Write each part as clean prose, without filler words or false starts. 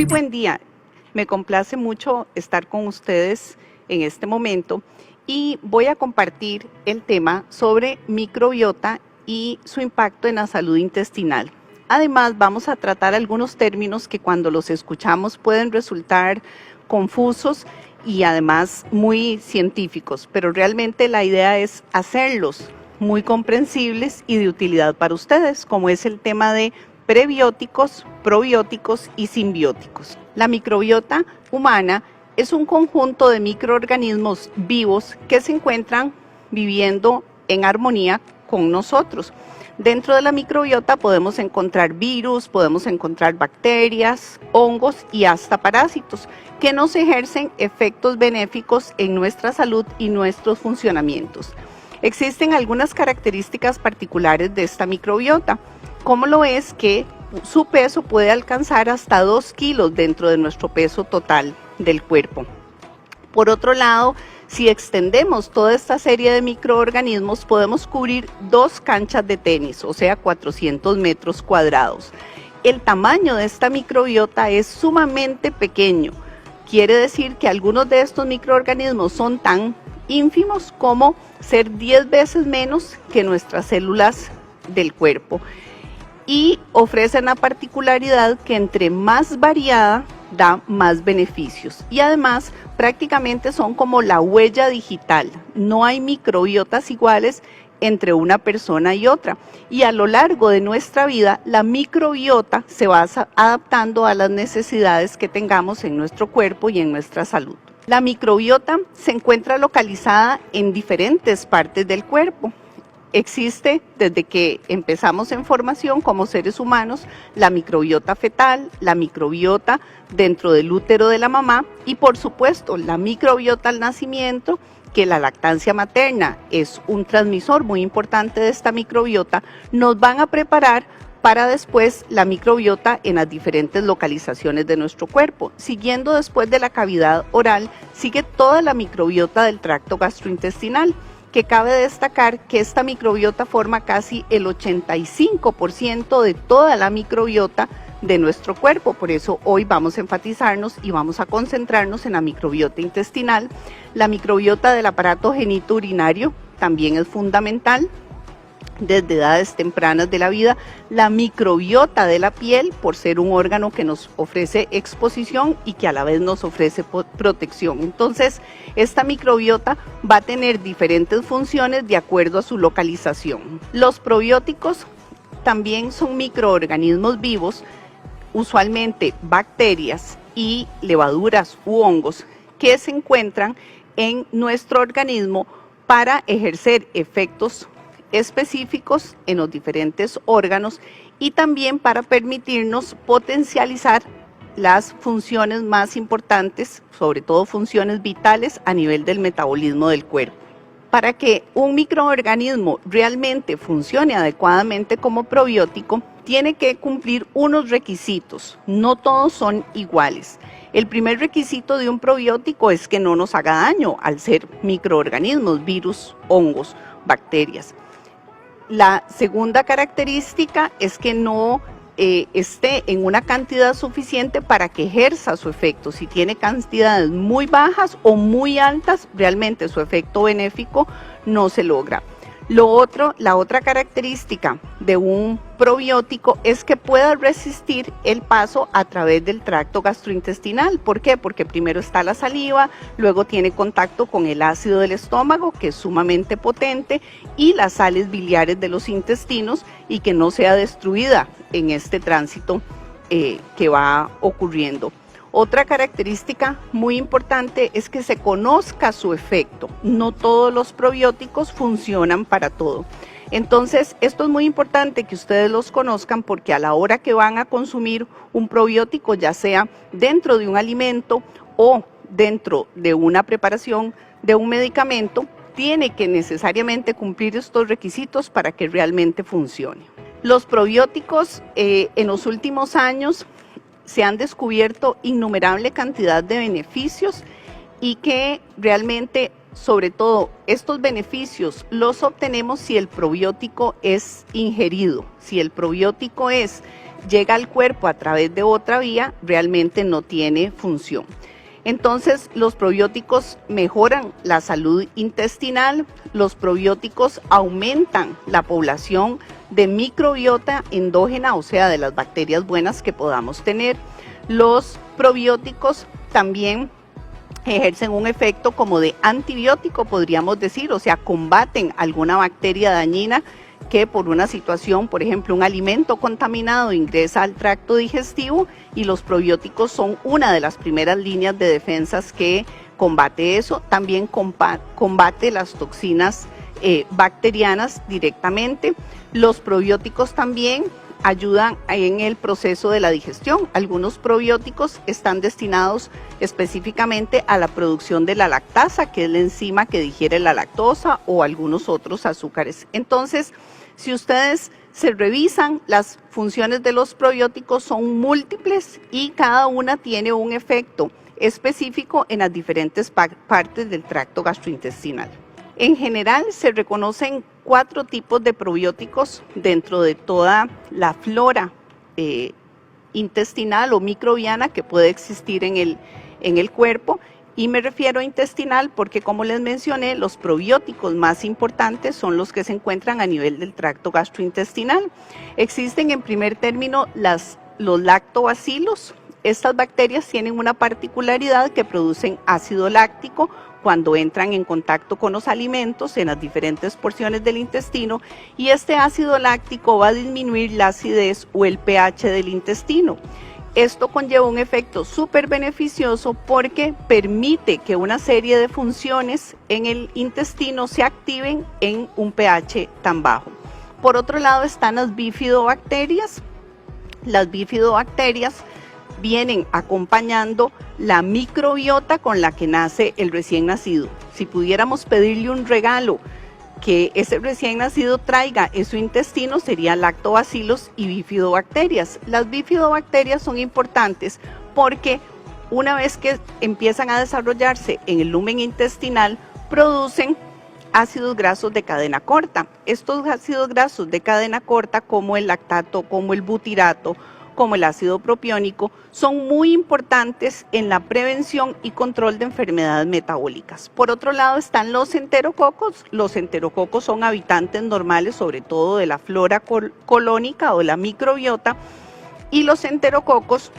Muy buen día. Me complace mucho estar con ustedes en este momento y voy a compartir el tema sobre microbiota y su impacto en la salud intestinal. Además, vamos a tratar algunos términos que cuando los escuchamos pueden resultar confusos y además muy científicos, pero realmente la idea es hacerlos muy comprensibles y de utilidad para ustedes, como es el tema de prebióticos, probióticos y simbióticos. La microbiota humana es un conjunto de microorganismos vivos que se encuentran viviendo en armonía con nosotros. Dentro de la microbiota podemos encontrar virus, podemos encontrar bacterias, hongos y hasta parásitos que nos ejercen efectos benéficos en nuestra salud y nuestros funcionamientos. Existen algunas características particulares de esta microbiota, como lo es que su peso puede alcanzar hasta 2 kilos dentro de nuestro peso total del cuerpo. Por otro lado, si extendemos toda esta serie de microorganismos, podemos cubrir 2 canchas de tenis, o sea, 400 metros cuadrados. El tamaño de esta microbiota es sumamente pequeño. Quiere decir que algunos de estos microorganismos son tan ínfimos como ser 10 veces menos que nuestras células del cuerpo. Y ofrecen la particularidad que entre más variada da más beneficios y además prácticamente son como la huella digital. No hay microbiotas iguales entre una persona y otra y a lo largo de nuestra vida la microbiota se va adaptando a las necesidades que tengamos en nuestro cuerpo y en nuestra salud. La microbiota se encuentra localizada en diferentes partes del cuerpo. Existe desde que empezamos en formación como seres humanos la microbiota fetal, la microbiota dentro del útero de la mamá y por supuesto la microbiota al nacimiento, que la lactancia materna es un transmisor muy importante de esta microbiota, nos van a preparar para después la microbiota en las diferentes localizaciones de nuestro cuerpo. Siguiendo después de la cavidad oral, sigue toda la microbiota del tracto gastrointestinal, que cabe destacar que esta microbiota forma casi el 85% de toda la microbiota de nuestro cuerpo. Por eso hoy vamos a enfatizarnos y vamos a concentrarnos en la microbiota intestinal. La microbiota del aparato genitourinario también es fundamental desde edades tempranas de la vida. La microbiota de la piel, por ser un órgano que nos ofrece exposición y que a la vez nos ofrece protección. Entonces, esta microbiota va a tener diferentes funciones de acuerdo a su localización. Los probióticos también son microorganismos vivos, usualmente bacterias y levaduras u hongos que se encuentran en nuestro organismo para ejercer efectos específicos en los diferentes órganos y también para permitirnos potencializar las funciones más importantes, sobre todo funciones vitales a nivel del metabolismo del cuerpo. Para que un microorganismo realmente funcione adecuadamente como probiótico, tiene que cumplir unos requisitos, no todos son iguales. El primer requisito de un probiótico es que no nos haga daño al ser microorganismos, virus, hongos, bacterias. La segunda característica es que no esté en una cantidad suficiente para que ejerza su efecto. Si tiene cantidades muy bajas o muy altas, realmente su efecto benéfico no se logra. La otra característica de un probiótico es que pueda resistir el paso a través del tracto gastrointestinal. ¿Por qué? Porque primero está la saliva, luego tiene contacto con el ácido del estómago, que es sumamente potente, y las sales biliares de los intestinos, y que no sea destruida en este tránsito que va ocurriendo. Otra característica muy importante es que se conozca su efecto. No todos los probióticos funcionan para todo. Entonces, esto es muy importante que ustedes los conozcan porque a la hora que van a consumir un probiótico, ya sea dentro de un alimento o dentro de una preparación de un medicamento, tiene que necesariamente cumplir estos requisitos para que realmente funcione. Los probióticos en los últimos años se han descubierto innumerable cantidad de beneficios y que realmente, sobre todo, estos beneficios los obtenemos si el probiótico es ingerido, si el probiótico es llega al cuerpo a través de otra vía, realmente no tiene función. Entonces, los probióticos mejoran la salud intestinal, los probióticos aumentan la población de microbiota endógena, o sea, de las bacterias buenas que podamos tener. Los probióticos también ejercen un efecto como de antibiótico, podríamos decir, o sea, combaten alguna bacteria dañina que por una situación, por ejemplo, un alimento contaminado ingresa al tracto digestivo, y los probióticos son una de las primeras líneas de defensas que combate eso. También combate las toxinas bacterianas directamente. Los probióticos también ayudan en el proceso de la digestión. Algunos probióticos están destinados específicamente a la producción de la lactasa, que es la enzima que digiere la lactosa o algunos otros azúcares. Entonces, si ustedes se revisan, las funciones de los probióticos son múltiples y cada una tiene un efecto específico en las diferentes partes del tracto gastrointestinal. En general, se reconocen 4 tipos de probióticos dentro de toda la flora intestinal o microbiana que puede existir en el cuerpo. Y me refiero a intestinal porque, como les mencioné, los probióticos más importantes son los que se encuentran a nivel del tracto gastrointestinal. Existen en primer término los lactobacilos. Estas bacterias tienen una particularidad que producen ácido láctico cuando entran en contacto con los alimentos en las diferentes porciones del intestino, y este ácido láctico va a disminuir la acidez o el pH del intestino. Esto conlleva un efecto súper beneficioso porque permite que una serie de funciones en el intestino se activen en un pH tan bajo. Por otro lado están las bifidobacterias. Las bifidobacterias vienen acompañando la microbiota con la que nace el recién nacido. Si pudiéramos pedirle un regalo que ese recién nacido traiga en su intestino, serían lactobacilos y bifidobacterias. Las bifidobacterias son importantes porque una vez que empiezan a desarrollarse en el lumen intestinal, producen ácidos grasos de cadena corta. Estos ácidos grasos de cadena corta, como el lactato, como el butirato, como el ácido propiónico, son muy importantes en la prevención y control de enfermedades metabólicas. Por otro lado están los enterococos. Los enterococos son habitantes normales, sobre todo de la flora colónica o la microbiota, y los enterococos,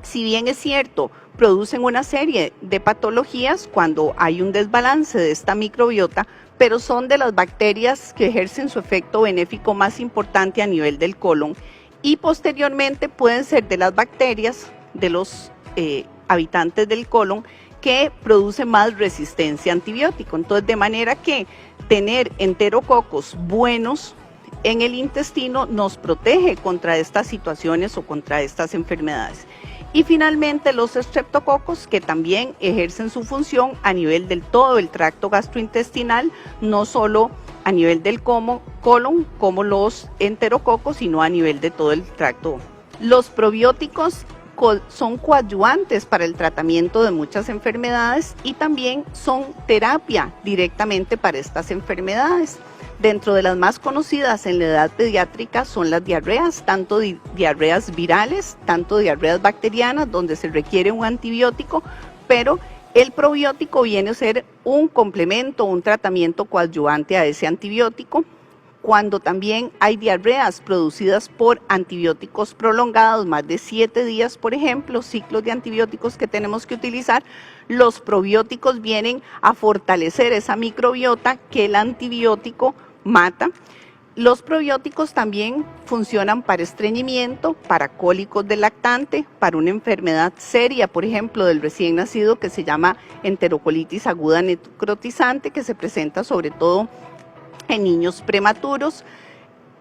si bien es cierto, producen una serie de patologías cuando hay un desbalance de esta microbiota, pero son de las bacterias que ejercen su efecto benéfico más importante a nivel del colon, y posteriormente pueden ser de las bacterias de los habitantes del colon que producen más resistencia a antibiótico. Entonces, de manera que tener enterococos buenos en el intestino nos protege contra estas situaciones o contra estas enfermedades. Y finalmente los estreptococos, que también ejercen su función a nivel del todo el tracto gastrointestinal, no solo a nivel del colon como los enterococos, sino a nivel de todo el tracto. Los probióticos son coadyuvantes para el tratamiento de muchas enfermedades y también son terapia directamente para estas enfermedades. Dentro de las más conocidas en la edad pediátrica son las diarreas, tanto diarreas virales, tanto diarreas bacterianas, donde se requiere un antibiótico, pero el probiótico viene a ser un complemento, un tratamiento coadyuvante a ese antibiótico. Cuando también hay diarreas producidas por antibióticos prolongados, más de 7 días, por ejemplo, ciclos de antibióticos que tenemos que utilizar, los probióticos vienen a fortalecer esa microbiota que el antibiótico mata. Los probióticos también funcionan para estreñimiento, para cólicos del lactante, para una enfermedad seria, por ejemplo, del recién nacido que se llama enterocolitis aguda necrotizante, que se presenta sobre todo en niños prematuros.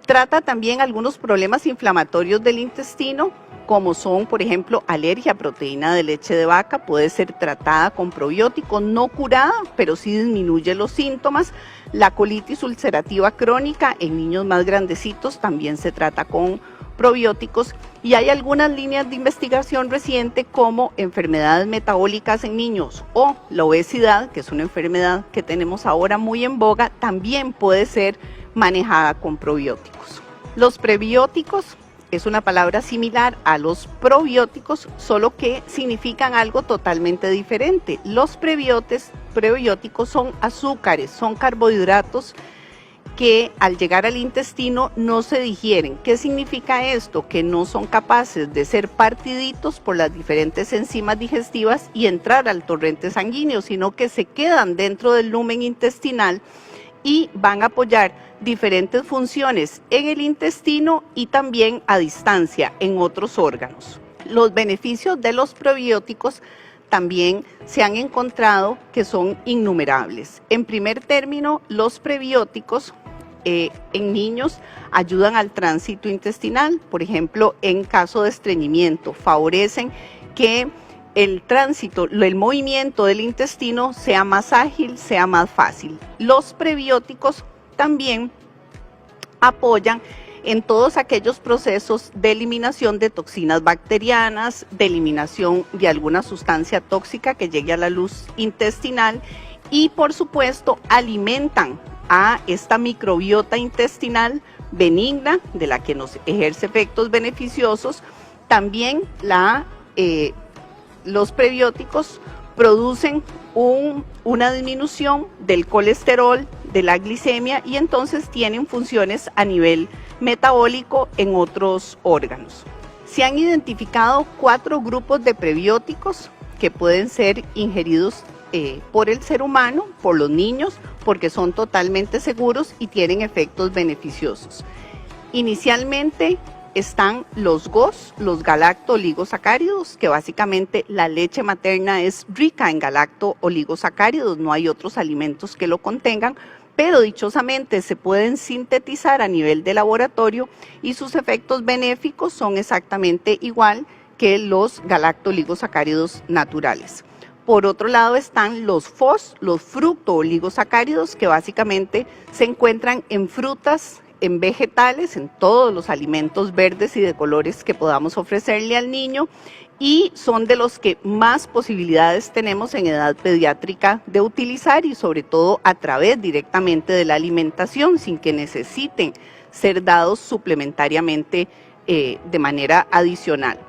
Trata también algunos problemas inflamatorios del intestino, como son, por ejemplo, alergia a proteína de leche de vaca. Puede ser tratada con probióticos, no curada, pero sí disminuye los síntomas. La colitis ulcerativa crónica en niños más grandecitos también se trata con probióticos. Y hay algunas líneas de investigación reciente como enfermedades metabólicas en niños o la obesidad, que es una enfermedad que tenemos ahora muy en boga, también puede ser manejada con probióticos. Los prebióticos es una palabra similar a los probióticos, solo que significan algo totalmente diferente. Los prebióticos son azúcares, son carbohidratos que al llegar al intestino no se digieren. ¿Qué significa esto? Que no son capaces de ser partiditos por las diferentes enzimas digestivas y entrar al torrente sanguíneo, sino que se quedan dentro del lumen intestinal y van a apoyar diferentes funciones en el intestino y también a distancia en otros órganos. Los beneficios de los probióticos también se han encontrado que son innumerables. En primer término, los prebióticos en niños ayudan al tránsito intestinal, por ejemplo, en caso de estreñimiento, favorecen que el tránsito, el movimiento del intestino sea más ágil, sea más fácil. Los prebióticos también apoyan en todos aquellos procesos de eliminación de toxinas bacterianas, de eliminación de alguna sustancia tóxica que llegue a la luz intestinal y, por supuesto, alimentan a esta microbiota intestinal benigna de la que nos ejerce efectos beneficiosos. También los prebióticos producen una disminución del colesterol, de la glicemia y entonces tienen funciones a nivel metabólico en otros órganos. Se han identificado 4 grupos de prebióticos que pueden ser ingeridos por el ser humano, por los niños, porque son totalmente seguros y tienen efectos beneficiosos. Inicialmente están los GOS, los galacto-oligosacáridos, que básicamente la leche materna es rica en galacto-oligosacáridos, no hay otros alimentos que lo contengan, pero dichosamente se pueden sintetizar a nivel de laboratorio y sus efectos benéficos son exactamente igual que los galacto-oligosacáridos naturales. Por otro lado están los FOS, los fructo-oligosacáridos, que básicamente se encuentran en frutas, en vegetales, en todos los alimentos verdes y de colores que podamos ofrecerle al niño y son de los que más posibilidades tenemos en edad pediátrica de utilizar y sobre todo a través directamente de la alimentación sin que necesiten ser dados suplementariamente de manera adicional.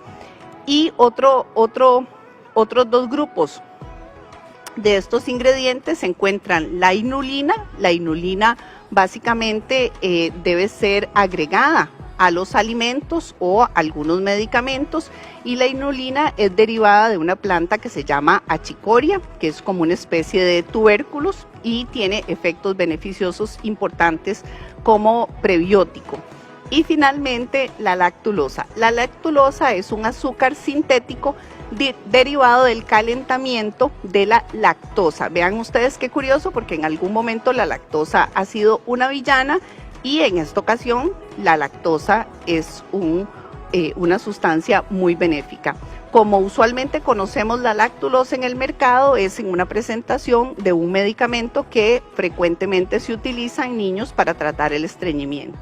Y otros 2 grupos de estos ingredientes se encuentran la inulina. La inulina básicamente debe ser agregada a los alimentos o a algunos medicamentos y la inulina es derivada de una planta que se llama achicoria, que es como una especie de tubérculos y tiene efectos beneficiosos importantes como prebiótico. Y finalmente la lactulosa. La lactulosa es un azúcar sintético derivado del calentamiento de la lactosa. Vean ustedes qué curioso, porque en algún momento la lactosa ha sido una villana y en esta ocasión la lactosa es una sustancia muy benéfica. Como usualmente conocemos la lactulosa en el mercado, es en una presentación de un medicamento que frecuentemente se utiliza en niños para tratar el estreñimiento.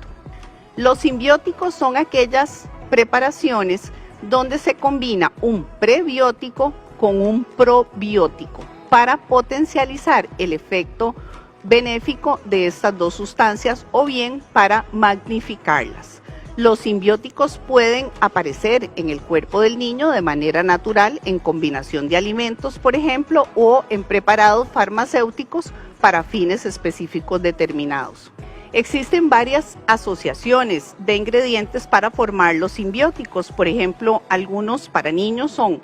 Los simbióticos son aquellas preparaciones donde se combina un prebiótico con un probiótico para potencializar el efecto benéfico de estas 2 sustancias o bien para magnificarlas. Los simbióticos pueden aparecer en el cuerpo del niño de manera natural en combinación de alimentos, por ejemplo, o en preparados farmacéuticos para fines específicos determinados. Existen varias asociaciones de ingredientes para formar los simbióticos. Por ejemplo, algunos para niños son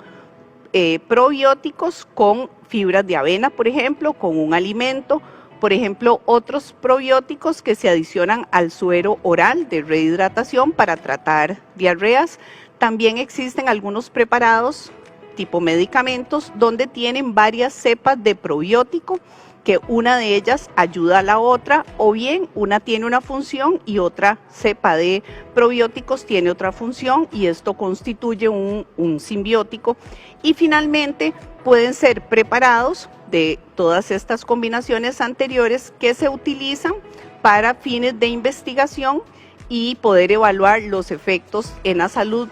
probióticos con fibras de avena, por ejemplo, con un alimento. Por ejemplo, otros probióticos que se adicionan al suero oral de rehidratación para tratar diarreas. También existen algunos preparados tipo medicamentos donde tienen varias cepas de probiótico, que una de ellas ayuda a la otra o bien una tiene una función y otra cepa de probióticos tiene otra función y esto constituye un simbiótico. Y finalmente pueden ser preparados de todas estas combinaciones anteriores que se utilizan para fines de investigación y poder evaluar los efectos en la salud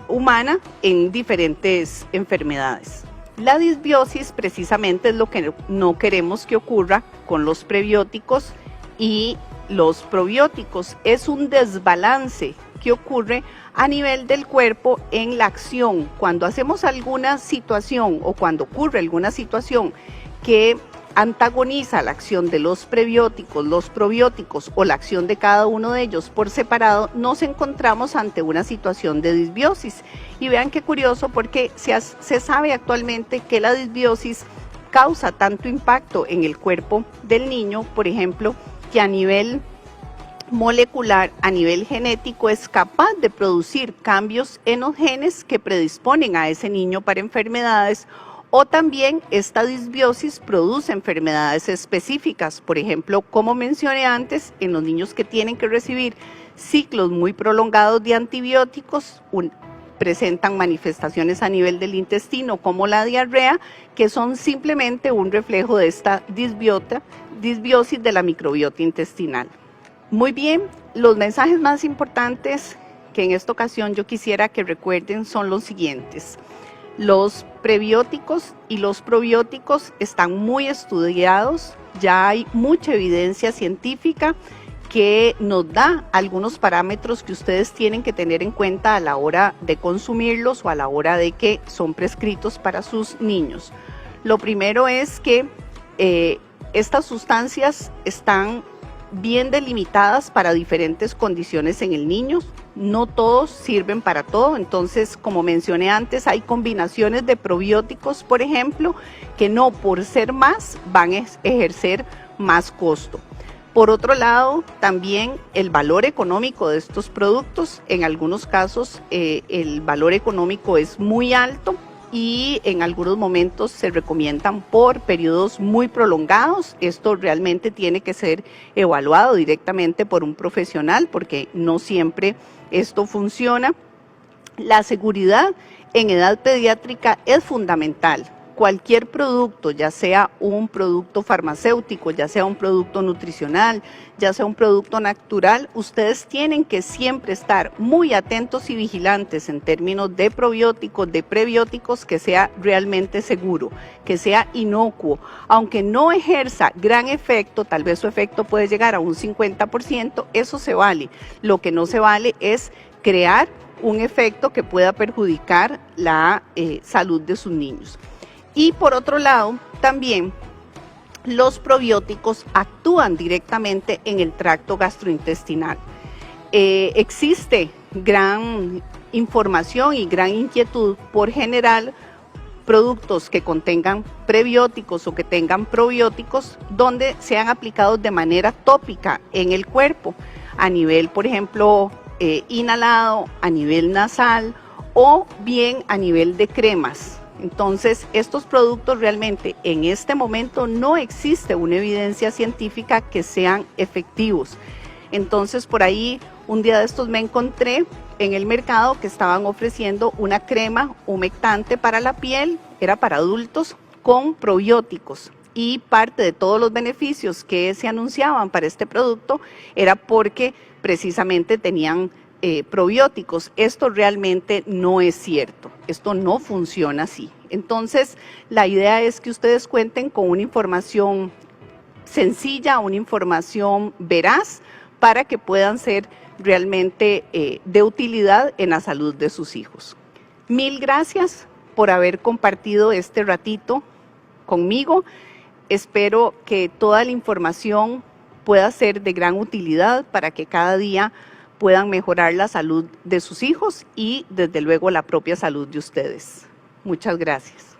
humana en diferentes enfermedades. La disbiosis precisamente es lo que no queremos que ocurra con los prebióticos y los probióticos. Es un desbalance que que ocurre a nivel del cuerpo en la acción. Cuando hacemos alguna situación o cuando ocurre alguna situación que antagoniza la acción de los prebióticos, los probióticos o la acción de cada uno de ellos por separado, nos encontramos ante una situación de disbiosis. Y vean qué curioso, porque se sabe actualmente que la disbiosis causa tanto impacto en el cuerpo del niño, por ejemplo, que a nivel molecular, a nivel genético, es capaz de producir cambios en los genes que predisponen a ese niño para enfermedades, o también esta disbiosis produce enfermedades específicas, por ejemplo, como mencioné antes, en los niños que tienen que recibir ciclos muy prolongados de antibióticos, presentan manifestaciones a nivel del intestino como la diarrea, que son simplemente un reflejo de esta disbiosis de la microbiota intestinal. Muy bien, los mensajes más importantes que en esta ocasión yo quisiera que recuerden son los siguientes. Los prebióticos y los probióticos están muy estudiados, ya hay mucha evidencia científica que nos da algunos parámetros que ustedes tienen que tener en cuenta a la hora de consumirlos o a la hora de que son prescritos para sus niños. Lo primero es que estas sustancias están bien delimitadas para diferentes condiciones en el niño. No todos sirven para todo, entonces, como mencioné antes, hay combinaciones de probióticos, por ejemplo, que no por ser más van a ejercer más costo. Por otro lado, también el valor económico de estos productos, en algunos casos el valor económico es muy alto y en algunos momentos se recomiendan por periodos muy prolongados. Esto realmente tiene que ser evaluado directamente por un profesional porque no siempre esto funciona. La seguridad en edad pediátrica es fundamental. Cualquier producto, ya sea un producto farmacéutico, ya sea un producto nutricional, ya sea un producto natural, ustedes tienen que siempre estar muy atentos y vigilantes en términos de probióticos, de prebióticos, que sea realmente seguro, que sea inocuo. Aunque no ejerza gran efecto, tal vez su efecto puede llegar a un 50%, eso se vale. Lo que no se vale es crear un efecto que pueda perjudicar la salud de sus niños. Y por otro lado, también los probióticos actúan directamente en el tracto gastrointestinal. Existe gran información y gran inquietud por generar productos que contengan prebióticos o que tengan probióticos donde sean aplicados de manera tópica en el cuerpo, a nivel, por ejemplo, inhalado, a nivel nasal o bien a nivel de cremas. Entonces, estos productos realmente en este momento no existe una evidencia científica que sean efectivos. Entonces, por ahí un día de estos me encontré en el mercado que estaban ofreciendo una crema humectante para la piel, era para adultos, con probióticos. Y parte de todos los beneficios que se anunciaban para este producto era porque precisamente tenían probióticos. Esto realmente no es cierto, esto no funciona así. Entonces, la idea es que ustedes cuenten con una información sencilla, una información veraz, para que puedan ser realmente de utilidad en la salud de sus hijos. Mil gracias por haber compartido este ratito conmigo. Espero que toda la información pueda ser de gran utilidad para que cada día puedan mejorar la salud de sus hijos y desde luego la propia salud de ustedes. Muchas gracias.